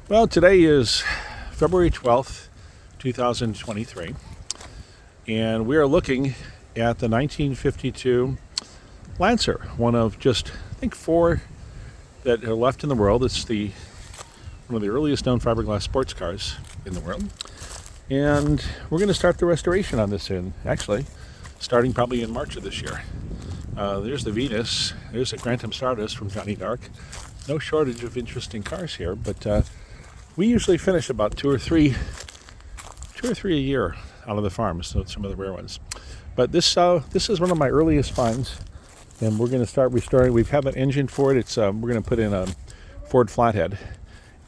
Well, today is February 12th, 2023, and we are looking at the 1952 Lancer, one of just, I think, 4 that are left in the world. It's one of the earliest known fiberglass sports cars in the world, and we're going to start the restoration on this actually starting probably in March of this year. There's the Venus, there's the Grantham Stardust from Johnny Dark. No shortage of interesting cars here, but we usually finish about two or three a year out of the farm, so some of the rare ones. But this is one of my earliest finds, and we're going to start restoring. We have an engine for it. We're going to put in a Ford flathead.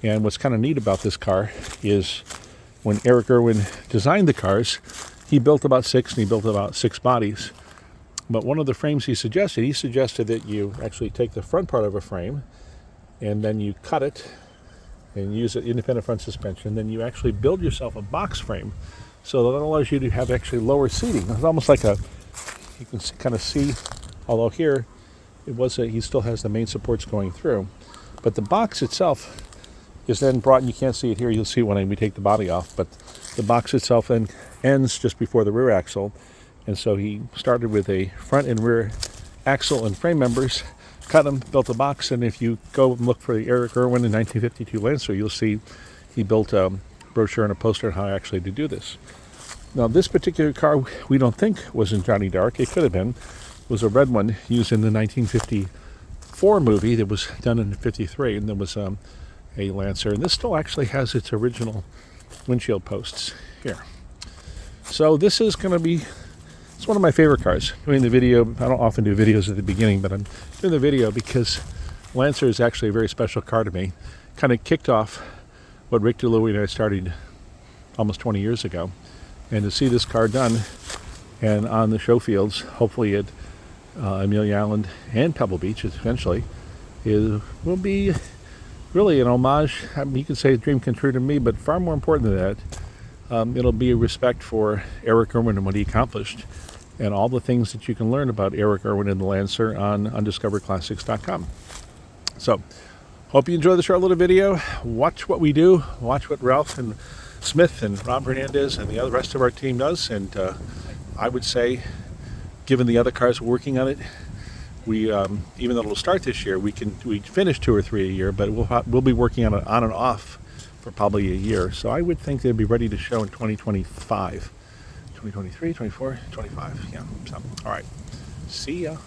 And what's kind of neat about this car is when Eric Irwin designed the cars, he built about 6 bodies. But one of the frames he suggested that you actually take the front part of a frame and then you cut it and use an independent front suspension. Then you actually build yourself a box frame, so that allows you to have actually lower seating. It's almost like you can kind of see, although here he still has the main supports going through, but the box itself is then brought, and you can't see it here, you'll see when we take the body off, but the box itself then ends just before the rear axle. And so he started with a front and rear axle and frame members, cut them, built a box, and if you go and look for the Eric Irwin in 1952 Lancer, you'll see he built a brochure and a poster on how actually to do this. Now, this particular car we don't think was in Johnny Dark. It could have been. It was a red one used in the 1954 movie that was done in 53, and there was a Lancer. And this still actually has its original windshield posts here. So this is going to be, it's one of my favorite cars. Doing the video, I don't often do videos at the beginning, but I'm doing the video because Lancer is actually a very special car to me. Kind of kicked off what Rick DeLuey and I started almost 20 years ago. And to see this car done and on the show fields, hopefully at Amelia Island and Pebble Beach eventually, will be really an homage. I mean, you could say a dream come true to me, but far more important than that, it'll be a respect for Eric Irwin and what he accomplished, and all the things that you can learn about Eric Irwin and the Lancer on undiscoveredclassics.com. So, hope you enjoy the short little video. Watch what we do. Watch what Ralph and Smith and Rob Hernandez and the rest of our team does. And I would say, given the other cars working on it, we even though it'll start this year, we finish 2 or 3 a year, but we'll be working on it on and off for probably a year. So I would think they'd be ready to show in 2025. 2023, 24, 25. Yeah. So, all right. See ya.